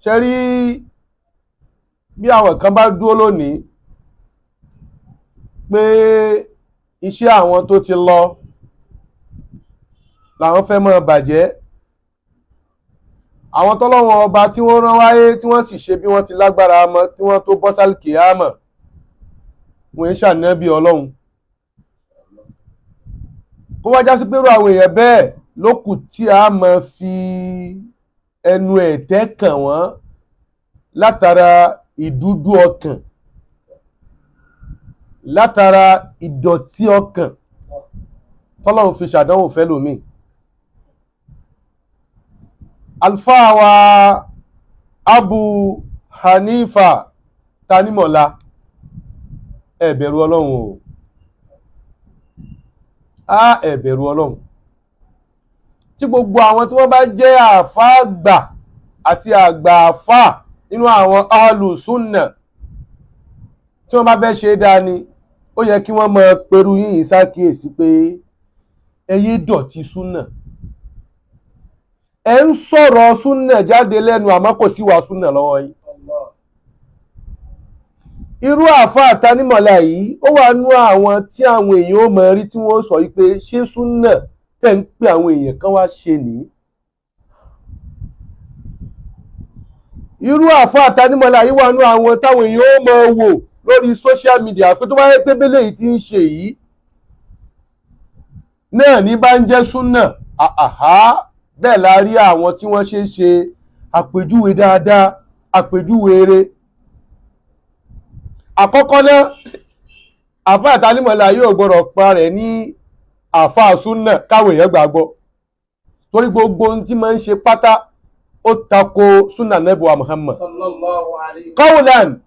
ṣe rí bí àwọn kan bá dúró lónìí pé iṣẹ́ àwọn tó ti lọ làwọn fẹ́ máa bàjẹ́, àwọn tọ́lọ́wọ́n ọba tí wọ́n rán wáyé tí wọ́n sì ṣe bí wọ́n ti lágbára mọ́ tí wọ́n tó bọ́ sálkìyámọ̀, wọ́n ń ṣànábì Ọlọ́run. kó wá já sí pé irú àwọn èèyàn bẹ́ẹ̀ ló kù tí a máa fi ẹnu ẹ̀tẹ́ kàn wọ́n látara ìdúdú ọkàn, látara ìdọ̀tí ọkàn tọ́lọ́run fi ṣàdánwò fẹ́ lómi. Àlùfáà wa Abu Hanifa Tanimola, ẹ bẹ̀rù Ọlọ́run o, ẹ bẹ̀rù Ọlọ́run. Tí gbogbo àwọn tí wọ́n bá jẹ́ àfáà àgbà àti àgbà àfáà nínú àwọn alùsùnà tí wọ́n bá fẹ́ ṣe dáa ni, ó yẹ kí wọ́n máa perú yín ṣàkíyèsí pé ẹ yé dọ̀tí súnà. Ẹ ń sọ̀rọ̀ súnà jáde lẹ́nu àmọ́ kò sí wà súnà lọ́wọ́ yín. Irú àfáà Tanimola yìí ó wà nú àwọn tí àwọn èèyàn ó mọ rí tí wọ́n sọ yìí pé ṣé súnà tẹ̀ ń pè àwọn èèyàn kan wá ṣe nìyí. Irú àfáà Tanimola yìí wà nú àwọn táwọn èèyàn ó mọ wò lórí social media pé tó bá yẹ pé bẹ́lẹ̀ yìí ti ń ṣe yìí náà ní bá ń jẹ́ súnà, bẹ́ẹ̀ la rí àwọn tí wọ́n ṣe àpèjúwe dáadáa, àpèjúwe eré. Àkọ́kọ́ náà, àfáà Tanimola yóò gbọ́dọ̀ pa rẹ̀ ní àfáà súnà káwọn èèyàn gbàgbọ́, torí gbogbo ohun tí máa ń ṣe pátá ó tako súnà Ànábì wa Muhammad qawlan,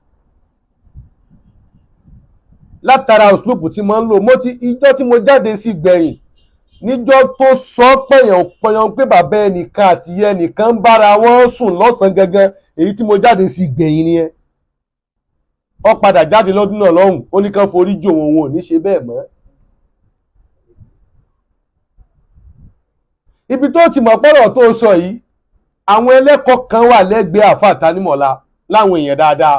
látara òṣùlùpù tí máa ń lò. Ìjọ́ tí mo jáde sí gbẹ̀yìn níjọ́ tó sọ pẹ̀yàn pé bàbá ẹnìkan àti ìyá ẹnìkan ń bára wọn sùn lọ́sàn-án gangan, èyí tí mo jáde sí gbẹ̀yìn nìyẹn. Ó padà jáde lọ́dún náà lọ́hùn, ó ní kán forí jì òun ò ní ṣe bẹ́ẹ̀ mọ́. Ibi tó ti mọ̀ pọ̀rọ̀ tó sọ yìí, àwọn ẹlẹ́kọ̀ọ́ kan wà lẹ́gbẹ̀ẹ́ àfáà Tanimola láwọn èèyàn dáadáa.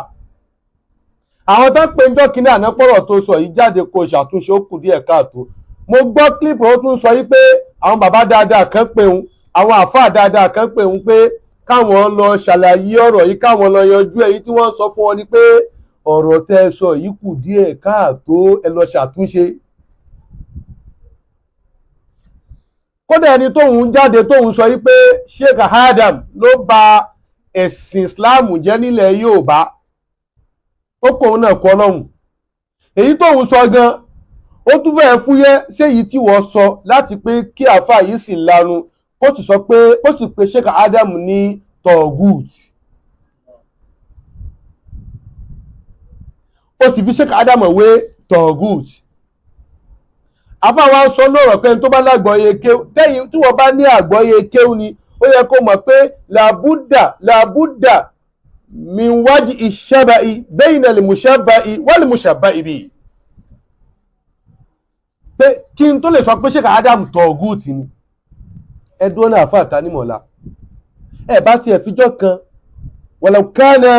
Àwọn tó ń pe ńjọ́ kínní àná pọ̀rọ̀ tó sọ yìí jáde kó ṣàtúnṣe, ó kù díẹ̀ káàtó. Mo gbọ́ kílípù ó tún sọ yìí pé àwọn bàbá dáadáa kan pé òun, àwọn àfáà dáadáa kan pé òun pé káwọn lọ ṣàlàyé ọ̀rọ̀ yìí, káwọn lọ yanjú èyí tí wọ́n sọ fún wọn ni pé ọ̀rọ̀ tẹ́ sọ yìí kù díẹ̀ káàtó, ẹ lọ ṣàtúnṣe. Kódà ẹni tóun jáde tóun sọ yìí pé Sheikh Adam ló ba ẹ̀sìn Islam jẹ́ nílẹ̀ Yorùbá, ó pòun náà kọ́ lọ́hùn. Èyí tóun sọ gan ó tún fẹ́ẹ́ fúyẹ́ séyìí tí wọ́n sọ láti pé kí àáfàá yìí sì lanu kó sì sọ pé ó sì pe Sheikh Adam ní tọ̀gùt. Ó sì fi Sheikh Adam wé tọ̀gùt. Àáfàá wa sọ lọ́rọ̀ pé tó bá lágbọ́yé kéwú, tẹ́yìn tí wọ́n bá ní àgbọ́yé kéwú ni ó yẹ kó mọ̀ pé làbúdà min wájì ìṣẹ́bàí bayna al-mushabba'i wal-mushabba'i bihi. Pé kí n tó lè sọ pé Sheikh Adam tọ̀gùtì ni, ẹdún náà àfáà Tanimola ẹ bá tiẹ̀ fijọ́ kan walau kana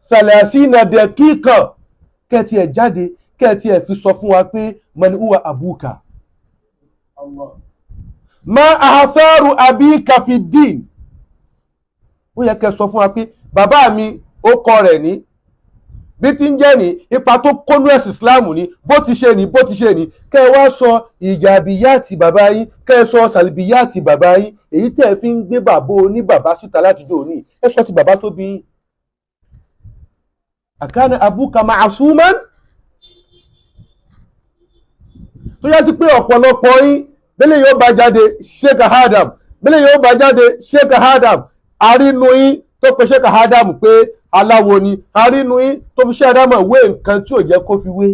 30 daqiqa kẹ́ẹ̀tì ẹ̀ jáde kẹ́ẹ̀tì ẹ̀ fi sọ fún wa pé man huwa abuka, ma atharu abika fi din. Ó yẹ kẹ́ sọ fún wa pé bàbá mi ó kọ rẹ̀ ní bí tí ń jẹ́ ní ipa tó kónú ẹ̀sìn Islam ní bó ti ṣe ní kẹ́ ẹ wá sọ ìjàbíyàtì bàbá yín, kẹ́ ẹ sọ sàlìbíyàtì bàbá yín, èyí tẹ́ ẹ fi ń gbé bàbá oní bàbá síta látijọ́ òní, ẹ sọ ti bàbá tó bí yín. Akana abuka ma'asuman, tó yẹ sí pé ọ̀pọ̀lọpọ̀ yín bẹ́lẹ̀ yóò bá jáde Sheikh Adam, bẹ́lẹ̀ yóò bá jáde Sheikh Adam, àrínú yín tó pe Sheikh Adam pé aláwo ni, àrínú yín tó fi Sheikh Adam wé nǹkan tí ò jẹ́ kó fi wé.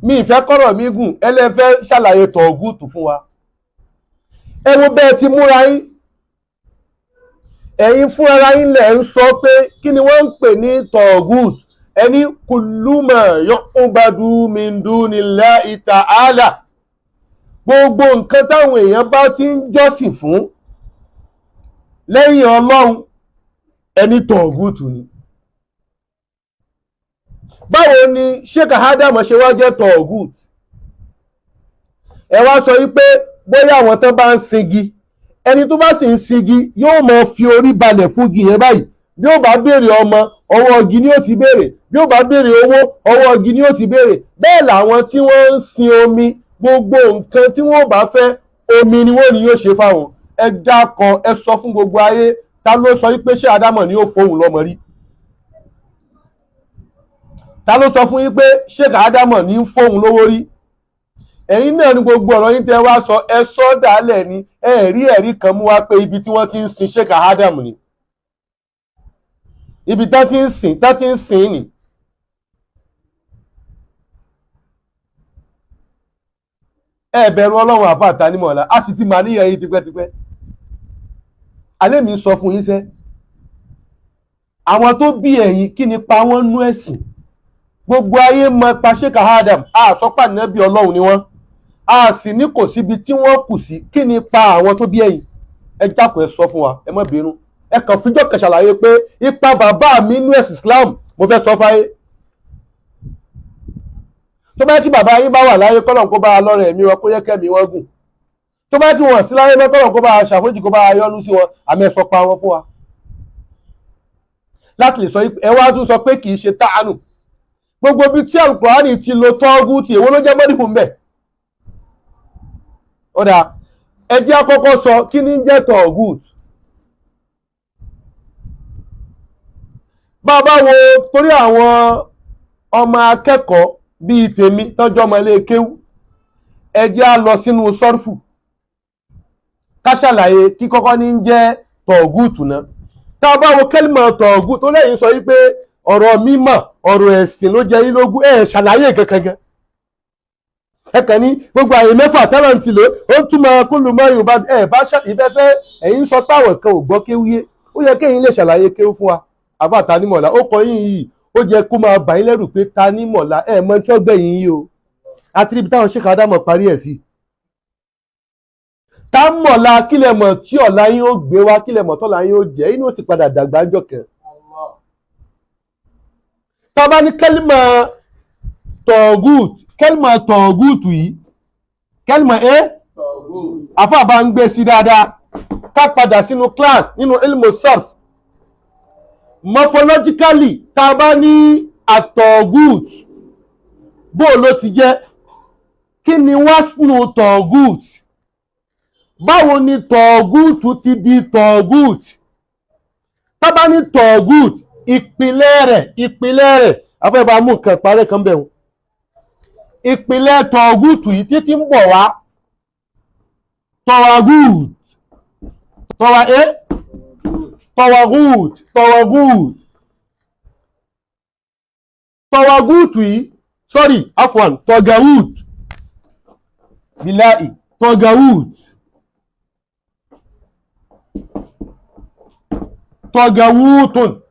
Mi ìfẹ́ kọ́rọ̀ mi gùn, ẹlẹ́fẹ́ ṣàlàyé tọ̀gùtù fún wa. Ẹ wo bẹ́ẹ̀ ti múra yín, ẹ̀yin fún ara yín lẹ̀ ń sọ pé kí ni wọ́n ń pè ní tọ̀gùtù. Ẹni kulluma yu'badu min dunillahi ta'ala, gbogbo nǹkan táwọn èèyàn bá ti ń jọ́sìn fún lẹ́yìn Ọlọ́run ẹni tọ̀ọ̀gùtù ni. Báwo ni Sheikh Adam ṣe wá jẹ́ tọ̀ọ̀gùtù? Ẹ wá sọ wípé bóyá àwọn tán bá ń singi, ẹni tó bá sì ń singi yóò mọ fi orí balẹ̀ fún igi yẹn báyìí. Bí ó bá béèrè ọmọ, ọwọ́ igi ni ó ti béèrè. Bí ó bá béèrè owó, ọwọ́ igi ni ó ti béèrè. Bẹ́ẹ̀ làwọn tí wọ́n ń sin omi, gbogbo nǹkan tí wọ́n bá fẹ́, omi ni wọ́n ní yóò ṣe fáwọn. Ẹ dákọ, ẹ sọ fún gbogbo ayé, ta ló sọ wípé Sheikh Adam ni ó fóun lọ́mọ rí? Ta ló sọ fún yín pé Sheikh Adam ní ń fóun lówó rí? Ẹ̀yin náà ni gbogbo ọ̀rọ̀ yín tẹ́ wá sọ, ẹ sọ dálẹ̀ ni, ẹ rí ẹ̀rí kan mú wá pé ibi tí wọ́n ti ń sin Sheikh Adam ni. Ibi tá ti ń sìn ni. Ẹ bẹ̀rù Ọlọ́run àfáà Tanimọ̀lá, a sì ti mà níyàn yín tipẹ́tipẹ́. Alẹ́ mi sọ fún yín sẹ́, àwọn tó bí ẹ̀yin kí ni pa wọ́n nú ẹ̀sìn? Gbogbo ayé mọ pa Sheikh Adam, a sọ pé ànábì Ọlọ́run ni wọ́n, a sì ní kò síbi tí wọ́n kù sí. Kí ni pa àwọn tó bí ẹ̀yin? Ẹ dákun ẹ sọ fún wa, ẹ má bínú. Ẹ kàn fíjọ́ kan ṣàlàyé pé ipa bàbá mi nú ẹ̀sìn Islam mo fẹ́ sọ fáyé. Tó bá yẹ kí bàbá yín bá wà láyé kọ́lọ̀ kó bá a lọ́rẹ̀ ẹ̀mí wọn, kó yẹ kẹ́mi wọn gùn. Tó bá yẹ kí wọ́n sí láyé mọ́ kọ́lọ̀ kó bá a ṣàforíjì, kó bá a yọ́nú sí wọn, àmì ẹ̀sọ́ pa wọn fún wa. Láti lè sọ ẹ wá tún sọ pé kì í ṣe táànù. Gbogbo ibi tí Al-Qur'ani ti lo tọ́gùtì, èwo ló jẹ́ mọ́dí fún bẹ́ẹ̀? Ó dáa, ẹ jẹ́ àkọ́kọ́ sọ kí ni jẹ́ tọ́gùtì. Bàbá wo torí àwọn ọmọ akẹ́kọ̀ọ́ bíi tèmi tọ́jọ́ ọmọ ilé kéwú, ẹ jẹ́ á lọ sínú sọ́rfù ká ṣàlàyé kí kọ́kọ́ ní jẹ́ tọ̀gùtù náà. Tá a bá wo kẹ́lìmọ̀ tọ̀gùtù tó lẹ́yìn sọ wípé ọ̀rọ̀ mímọ̀ ọ̀rọ̀ ẹ̀sìn ló jẹ́ yín lógún, ẹ̀ ṣàlàyé kankan gan. Ẹ kàn ní gbogbo àyè mẹ́fà tẹ́lọ̀ntì ló ó ń túmọ̀ kúlùmọ́ Yorùbá, ẹ̀ bá ìfẹ́fẹ́ ẹ̀yin sọ táwọn kan ò gbọ́ kéwúyé, ó yẹ kéyìn lè ṣàlàyé kéwú fún wa. Àfáà Tanimọ̀lá ó kọ yín yìí, ó jẹ́ kó máa bà yín lẹ́rù pé Tanimọ̀lá ẹ̀ mọ tí ó gbẹ̀yìn yìí o. Àti níbi táwọn Sheikh Adam parí ẹ̀ sí. Tanimọ̀lá kílẹ̀ mọ̀ tí ọ̀la yín ó gbé wá, kílẹ̀ mọ̀ tọ́la yín ó jẹ́, inú ó sì padà dàgbà ńjọ́ kan. Tá bá ní kẹ́lìmọ̀ tọ̀gùtù yìí, kẹ́lìmọ̀ àfáà bá ń gbé sí dáadáa, ká padà sínú class nínú ilmu sarf. Morphologically tá bá ní àtọ̀gùt, bó ló ti jẹ́? Kí ni wásnù tọ̀gùt? Báwo ni tọ̀gùt ti di tọ̀gùt? Tá bá ní tọ̀gùt, ìpìlẹ̀ rẹ̀ afẹ́ bá mú nǹkan parẹ́ kan bẹ̀rún. Ìpìlẹ̀ tọ̀gùt yìí títí ń bọ̀ wá tọ̀wàgùt, tọ̀wàgùt yìí, sorry, afwan, tọ̀gàwùt, bila'i,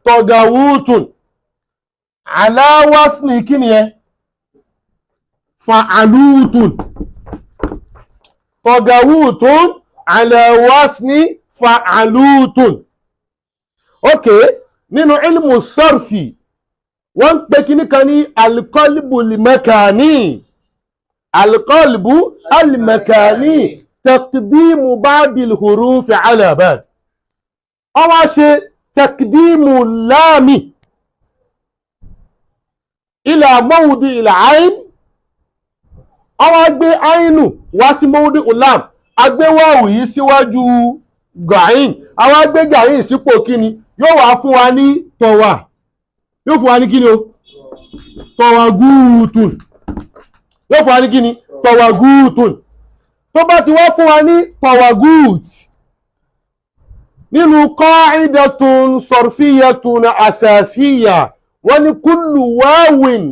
tọ̀gàwùtùn, ala wasni kí ni ẹ? Fa'alùtùn. Tọ̀gàwùtùn ala wasni fa'alùtùn. Ok, nínú ilmu sarfi, wọ́n pè kíní kan ní alqalbu al-makani. Alqalbu al-makani, taqdimu ba'dil hurufi ala ba'd. Ó wá ṣe taqdimu láàmì ila mawdi al-ayn. Ó wá gbé àínù wá sí mawdi al-lam, agbé wáwù yìí síwájú gàáyìn, àwọn agbé gàáyìn sípò kíni, yóò wá fún wa ní tọ̀wà, yóò fún wa ní kíni o? Tọ̀wàgùtùn. Yóò fún wa ní kíni? Tọ̀wàgùtùn. Tó bá ti wá fún wa ní tọ̀wàgùt, nínú qa'idatun sarfiyyatun asasiyya, wọ́n ní kullu wawin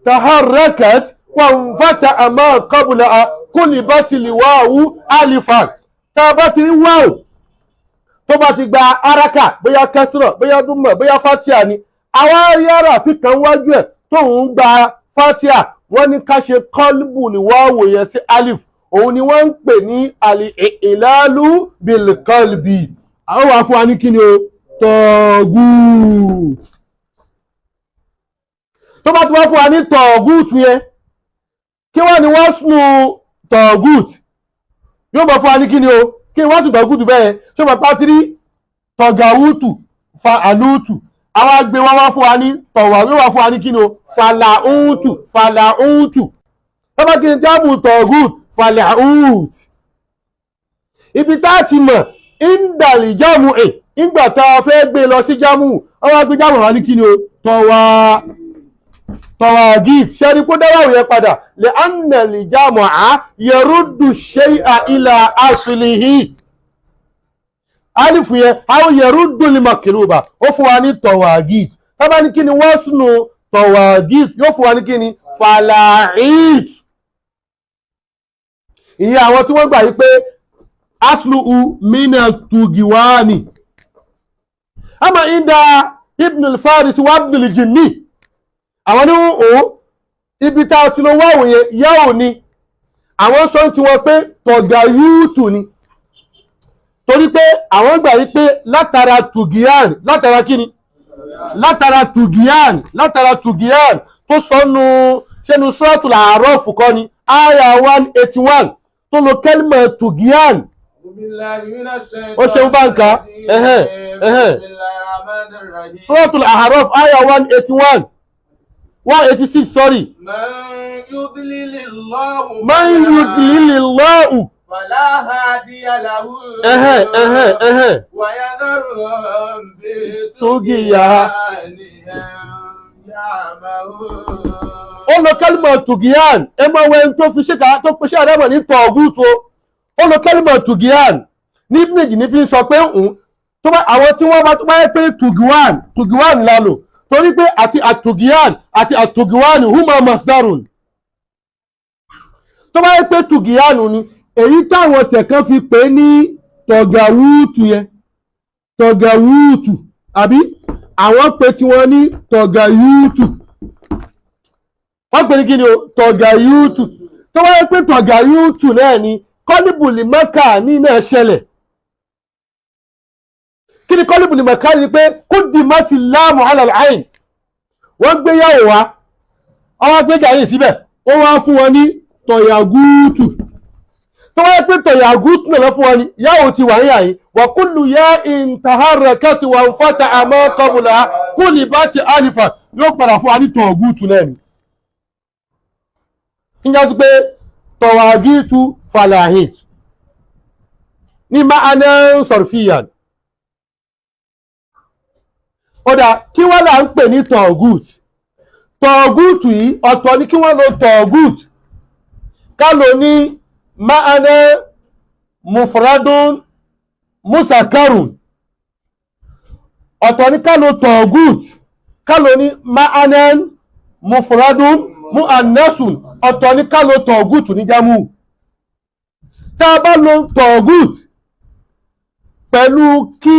taharrakat wa fataha ma qablaha qulibatil wawu alifan. Tá bá ti rí wáwù tó bá ti gba araka, bóyá kẹsìrọ̀, bóyá dúnmọ̀, bóyá fatia ni, àwọn aríyára fi kan wájú ẹ̀ tó ń gba fatia, wọ́n ní ká ṣe kọlbù ní wáwù yẹn sí alif. Òun ni wọ́n ń pè ní al-i'lalu bil qalbi. àwọn wà fún wa ní kí ni o tọ̀gùt. tó bá ti wá fún wa ní tọ̀gùt yẹn kí wọ́n ní wọ́n sùn tọ̀gùt yóò bọ̀ fún wa ní kí ni o kí wọ́n sùn tọ̀gùt bẹ́ẹ̀ ṣé wọ́n pátírí tọ̀gàwùtù fa àlùtù àwọn agbè wọn wá fún wa ní tọ̀wà yóò wá fún wa ní kí ni o fàlàútù tó bá kí ni jáàmù tọ̀gùt fàlàútù. ibi tá a ti mọ̀ ìndàlì jáàmù ìgbà tá a fẹ́ gbé lọ sí jáàmù wọ́n wá gbé jáàmù wá ní kí ni o tọ̀wàgìt ṣẹ́ni kó dáwà yẹn padà lè ánàlì jáàmù yẹrùdù ṣẹ́yà ilà aslihi alifu yẹn àwọn yẹrùdù lè màkìrúbà ó fún wa ní tọ̀wàgìt tábà ní kí ni wọ́n sùnù tọ̀wàgìt yóò fún wa ní kí ni fàlàìt. ìyẹn àwọn tí wọ́n gbà yí pé asluhu mina tugiwani ama inda ibn al-faris wa ibn al-jinni àwọn ní o ibi tá a ti lọ wáwò yẹn yáwò ni àwọn sọ tí wọ́n pé tọ̀gàyútù ni torí pé àwọn gbà yí pé látara tugiyan látara kíni látara tugiyan tó sọnù sẹ́nu suratul A'raf kọ́ ni aya 181 tó lo kẹ́lìmọ̀ tugiyan ó ṣe ń bá ń ka suratul A'raf aya 181 186 sorry. man yudlilillahu fala hadiya lahu wa yadharuhum fi tughyanihim ya'mahun. ó lo kẹ́lìmọ̀ tugiyan ẹ mọ̀ wẹ́n tó fi ṣe tó pèsè àdámọ̀ ní tọ̀gùtù ó lo kẹ́lìmọ̀ tugiyan ní méjì ní fi sọ pé tó bá àwọn tí wọ́n bá tó bá yẹ pé tugiwan lálò torí pé àti àtugiyan àti àtugiwan huma masdarun tó bá yẹ pé tugiyan ni èyí táwọn tẹ̀kan fi pè ní tọ̀gàwútù yẹn tọ̀gàwútù àbí àwọn pè tí wọ́n ní tọ̀gàyútù wọ́n pè ní kí ni o tọ̀gàyútù tó bá yẹ pé tọ̀gàyútù náà ni kọ́líbùlì mẹ́kà ní náà ṣẹlẹ̀ kí ni kọ́líbùlì mẹ́kà ní pé kúdìmátì láàmù alàlàáìn wọ́n gbé yàwó wá ọwọ́ gbé gàrí síbẹ̀ ó wá fún wọn ní tọ̀yàgútù tó wáyé pé tọ̀yàgútù náà fún wọn ní yàwó ti wà níyà yìí wà kúlù yá ìntàhárẹ̀kẹ́tì wà ń fọ́ta àmọ́ kọbùlà kúlì bá ti àlìfà yóò padà fún wa ní tọ̀gútù náà ni. nígbà tó pé tọ̀wàgìtù falahit ní máàná sọ̀rọ̀fìyàn ọ̀dà kí wọ́n là ń pè ní tọ̀gútù yìí ọ̀tọ̀ ní kí wọ́n lo tọ̀gútù ká lò ní máàná mufradun musakarun ọ̀tọ̀ ní ká lo tọ̀gútù ká lò ní máàná mufradun muannasun ọ̀tọ̀ ní ká lo tọ̀gútù ní jámù. tá a bá lo tọ̀gútù pẹ̀lú kí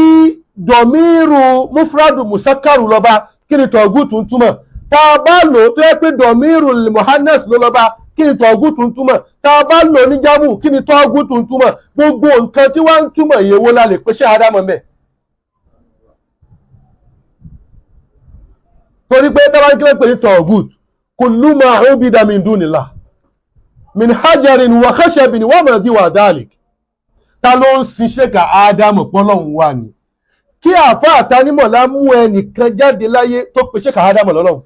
dọ̀míìrù mufradu musakaru lọ́ba kí ni tọ̀gútù ń túmọ̀ tá a bá lò tó yẹ pé dọ̀míìrù muhannas ló lọ́ba kí ni tọ̀gútù ń túmọ̀ tá a bá lò ní jámù kí ni tọ̀gútù ń túmọ̀ gbogbo nǹkan tí wọ́n ń túmọ̀ ìyẹ̀wò la lè pèsè àdámọ̀ mẹ́. torí pé tábà ń kílẹ̀ pé ní tọ̀gútù kullu ma ubida min dunillah min hajarin wa khashabin wa ma diwa dhalik ta ló ń sin ṣèkà ádámù pọ́lọ́hún wà ní kí àfa àtanímọ̀lá mú ẹnìkan jáde láyé tó pe ṣèkà ádámù lọ́lọ́hún.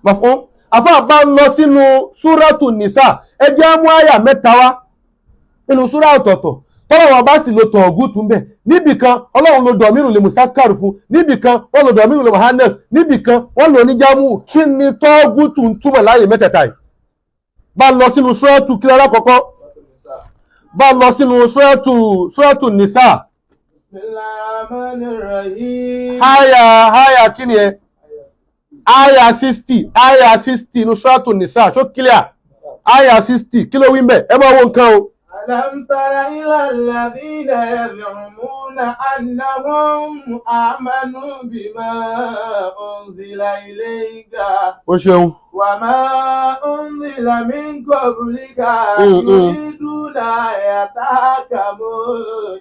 mọ̀fún àfa bá ń lọ sínú súrátù nìsà ẹjẹ́ á mú àyà mẹ́ta wá nínú súrà ọ̀tọ̀ọ̀tọ̀ tọ́lọ́wọ́n bá sì lo tọ̀gútù ń bẹ̀ níbìkan ọlọ́run lo dọ̀míìrù lè musakaru fún níbìkan wọ́n lo dọ̀míìrù lè muhannas níbìkan wọ́n lo níjàmù kí ni tọ̀gútù ń túmọ̀ láàyè mẹ́tẹ̀ẹ̀ta yìí. bá lọ sínú súrátù kí lára kọ́kọ́ bá lọ sínú súrátù nìsà háyà kí ni ẹ háyà 60 ní súrátù nìsà tó kílíà háyà 60 kí ló wí ń bẹ̀ ẹ máa wo nǹkan o ألم تر إلى الذين يزعمون أنهم آمنوا بما أنزل إليك ó ṣeun. وما أنزل من قبلك يريدون أن يتحكموا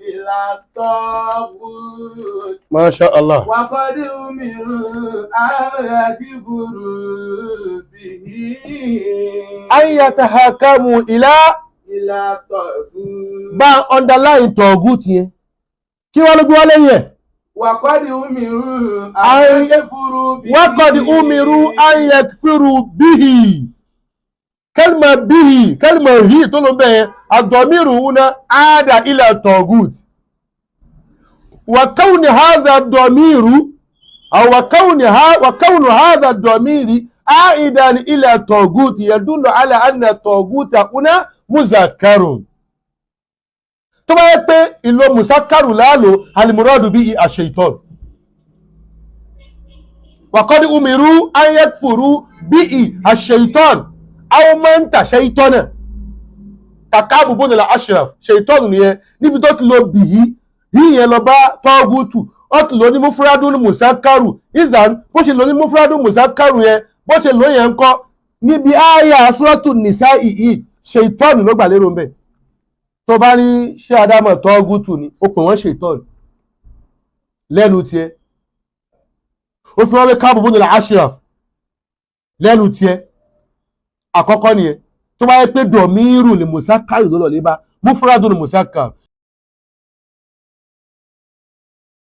إلى الطاغوت Masha Allah. وقد أمروا أن يكفروا به an yatahakamu ila إلى الطاغوت bá underline tọ̀gùt yẹn kí wọ́n ló gbé wọ́n lẹ́yìn ẹ̀. وقد أمروا أن أن يكفروا به وقد أمروا أن يكفروا به كلمة هي تقولوا به الضمير هنا عاد إلى الطاغوت وكون هذا الضمير أو وكون هذا الضمير عائدا إلى الطاغوت يدل على أن الطاغوت هنا مذكر. tó bá yẹ pé ìlò mùsákàrù láàlò alimuradu bíi àṣeyìtọ́n wàkọ́dí umiru ayẹ́kfùrú bíi àṣeyìtọ́n aumanta ṣeyìtọ́nà kàkàbù bónìlà ashraf ṣeyìtọ́n nìyẹn níbi tó ti lo bìí yíyẹn lọ bá tọ́gùtù ó ti lò ní mufradun mùsákàrù ìzàn bó ṣe lò ní mufradun mùsákàrù yẹn bó ṣe lò yẹn ń kọ́ níbi àyà suratu nìsá ìhì ṣeyìtọ́n ló gbà lérò ń bẹ̀. tó bá ní ṣé adámọ̀ tọ́gùtù ni ó pè wọ́n ṣètọ́nù lẹ́nu tiẹ̀ ó fi wọ́n wé káàbù bónú ashraf lẹ́nu tiẹ̀ àkọ́kọ́ nìyẹn. tó bá yẹ pé dọ̀míìrù ni mùsákàrù ló lọ lé bá mufradun mùsákàrù